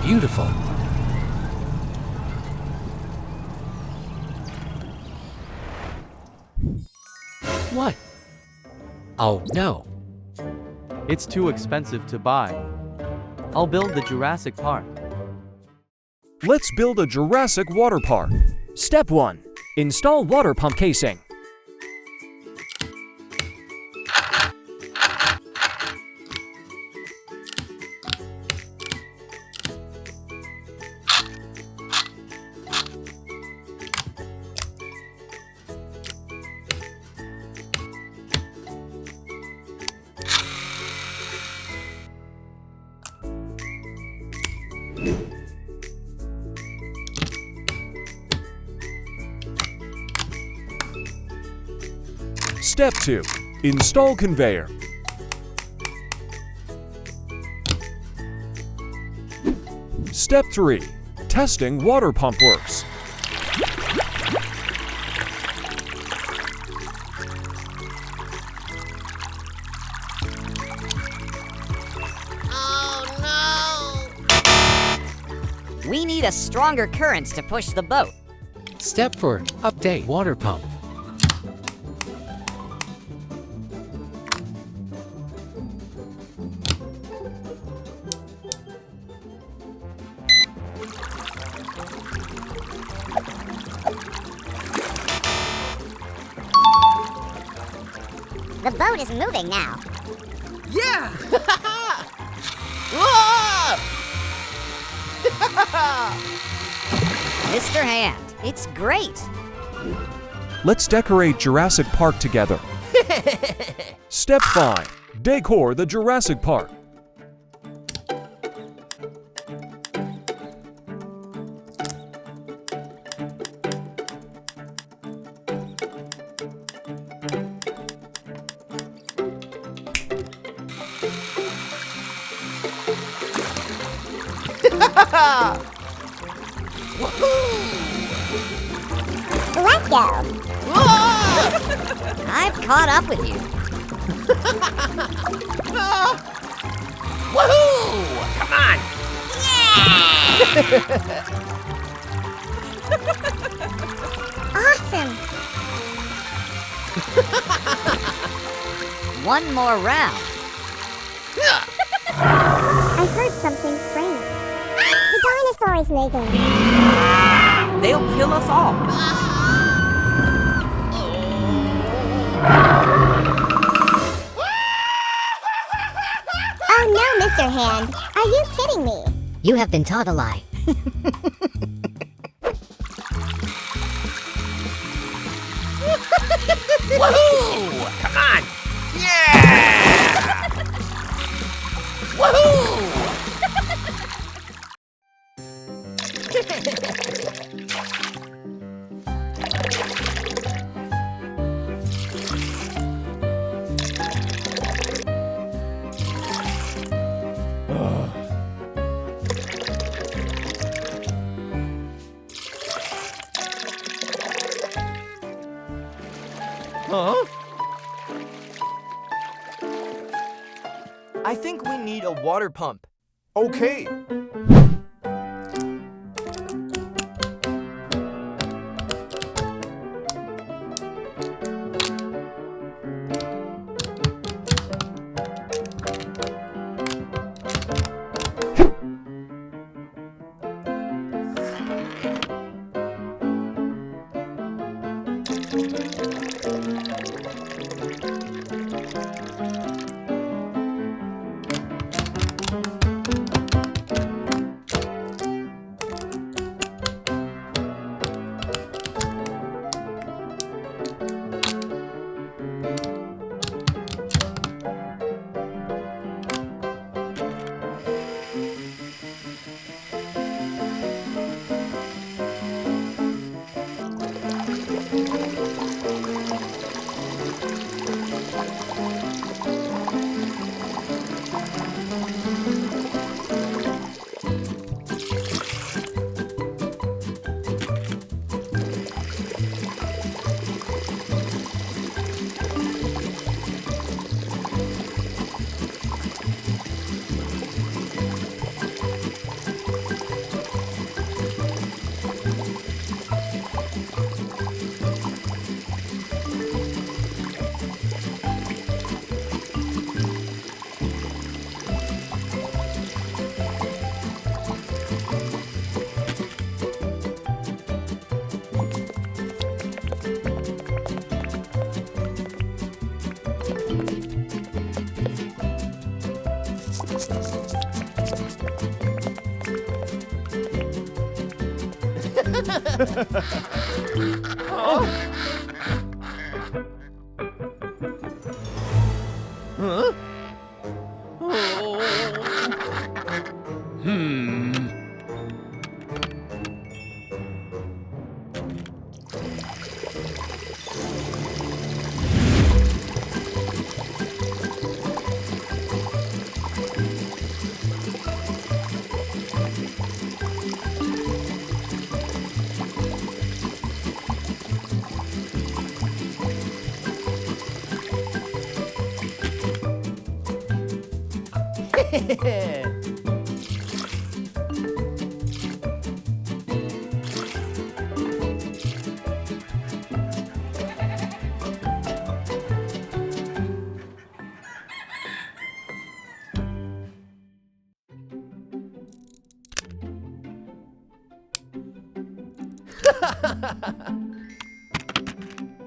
beautiful. What? Oh no. It's too expensive to buy. I'll build the Jurassic Park. Let's build a Jurassic water park. Step 1. Install water pump casing. Step 2. Install conveyor. Step 3. Testing water pump works. We need a stronger current to push the boat. Step 4. Update water pump. The boat is moving now. Yeah! Mr. Hand, it's great. Let's decorate Jurassic Park together. Step 5. Decor the Jurassic Park. Let's go. I've caught up with you. Woohoo! Come on! Awesome. One more round. I heard something strange. The dinosaur is making. They'll kill us all. Oh no, Mr. Hand. Are you kidding me? You have been taught a lie. Woohoo! Come on! Yeah! Woohoo! Huh? I think we need a water pump. Okay.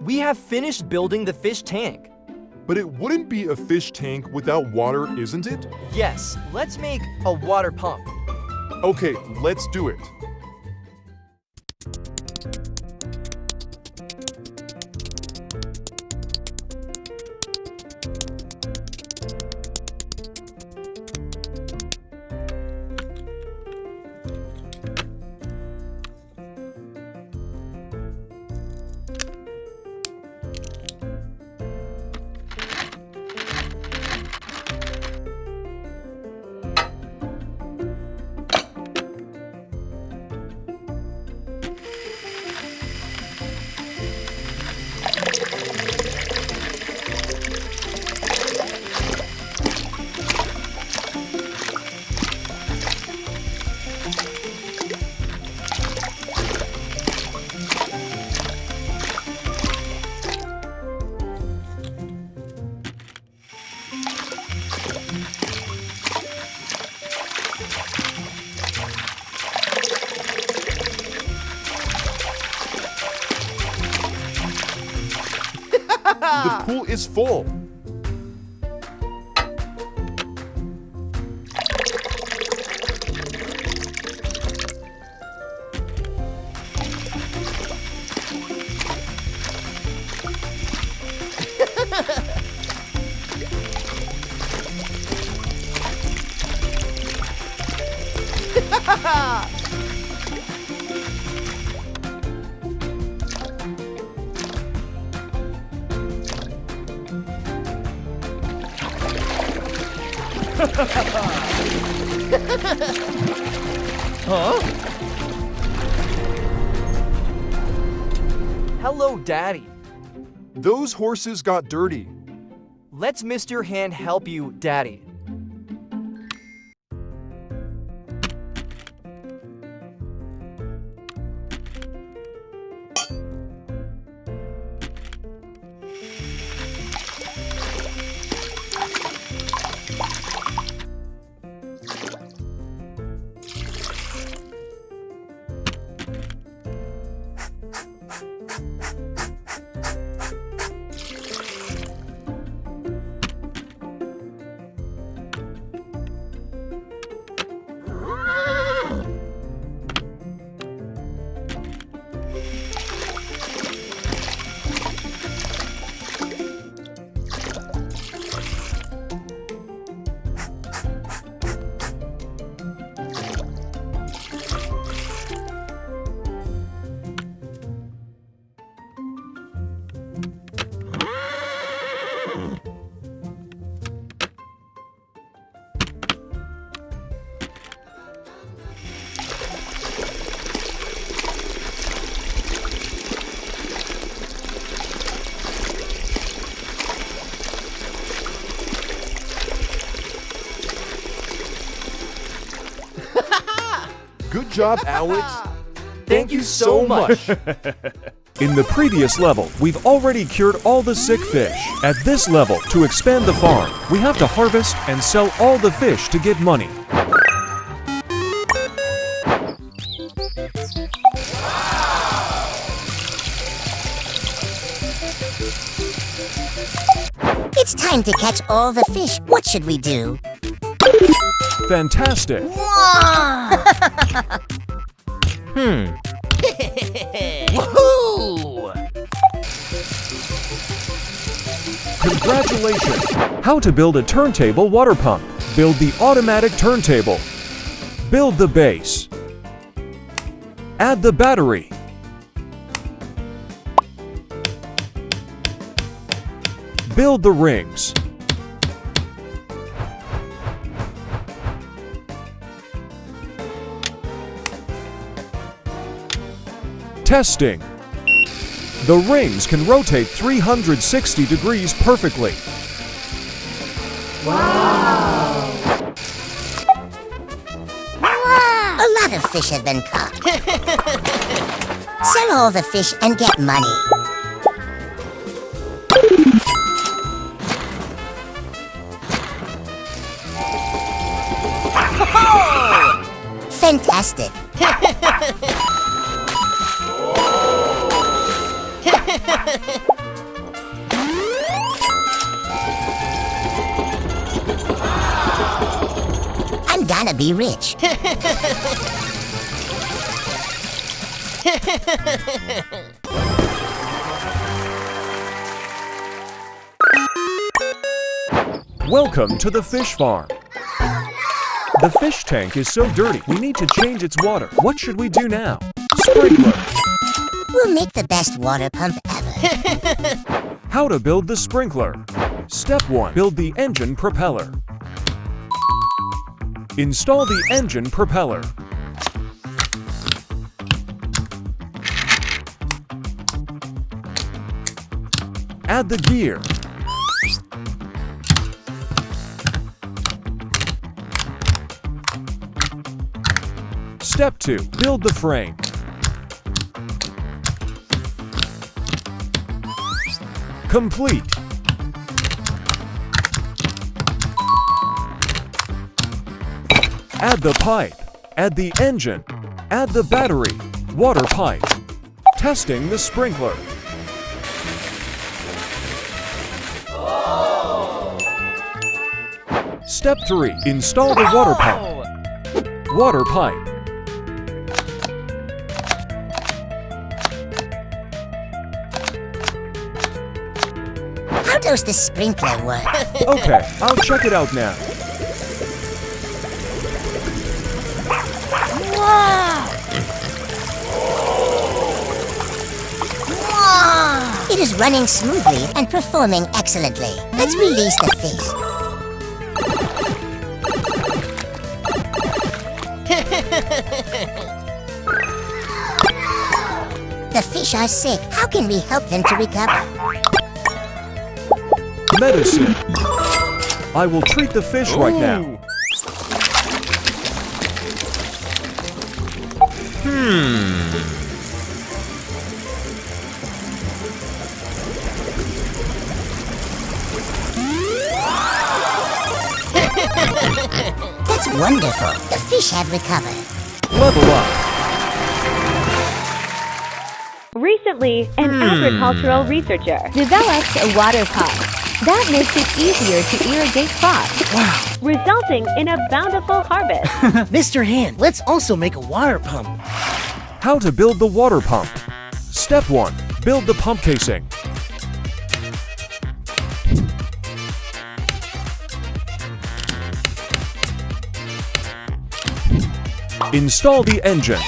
We have finished building the fish tank. But it wouldn't be a fish tank without water, isn't it? Yes, let's make a water pump. Okay, let's do it. The pool is full. Hello, Daddy. Those horses got dirty. Let's Mr. Hand help you, Daddy. Good job, Alex. Thank you so much. In the previous level, we've already cured all the sick fish. At this level, to expand the farm, we have to harvest and sell all the fish to get money. It's time to catch all the fish. What should we do? Fantastic! Woohoo! Congratulations! How to build a turntable water pump. Build the automatic turntable. Build the base. Add the battery. Build the rings. Testing. The rings can rotate 360 degrees perfectly. A lot of fish have been caught. Sell all the fish and get money. Fantastic. I'm gonna be rich. Welcome to the fish farm. The fish tank is so dirty, we need to change its water. What should we do now? Sprinkler. We'll make the best water pump ever. How to build the sprinkler. Step 1. Build the engine propeller. Install the engine propeller. Add the gear. Step 2. Build the frame. Complete. Add the pipe. Add the engine. Add the battery. Water pipe. Testing the sprinkler. Step 3. Install the water pump. Water pipe. How does the sprinkler work? Okay, I'll check it out now. It is running smoothly and performing excellently. Let's release the fish. The fish are sick. How can we help them to recover? Medicine. I will treat the fish right now. That's wonderful. The fish have recovered. Level up. Recently, an agricultural researcher developed a water pump that makes it easier to irrigate crops, resulting in a bountiful harvest. Mr. Hand, let's also make a water pump. How to build the water pump. Step 1. Build the pump casing. Install the engine.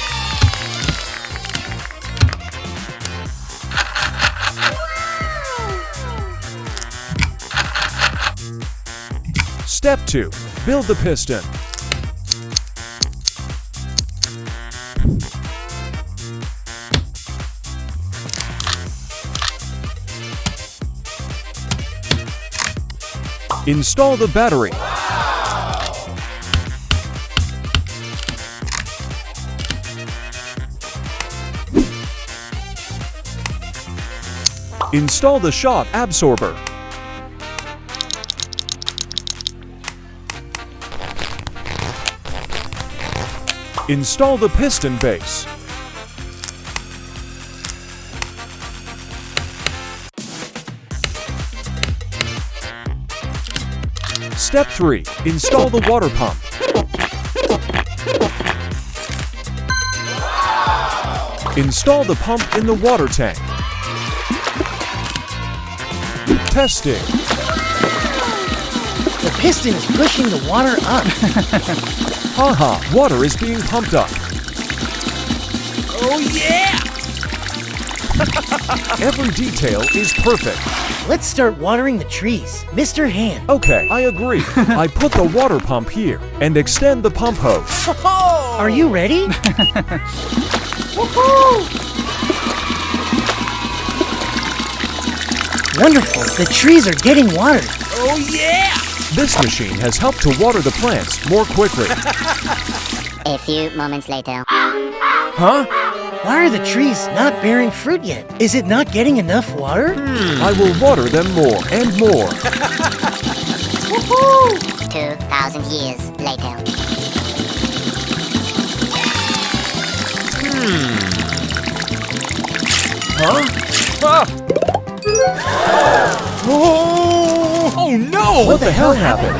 Step 2. Build the piston. Install the battery. Install the shock absorber. Install the piston base. Step 3. Install the water pump. Install the pump in the water tank. Testing. The piston is pushing the water up. Haha, water is being pumped up. Oh yeah! Every detail is perfect. Let's start watering the trees. Mr. Hand. Okay, I agree. I put the water pump here and extend the pump hose. Are you ready? Wonderful, the trees are getting watered. Oh yeah! This machine has helped to water the plants more quickly. A few moments later. Huh? Why are the trees not bearing fruit yet? Is it not getting enough water? I will water them more and more. 2,000 years later. Oh no! What the hell happened?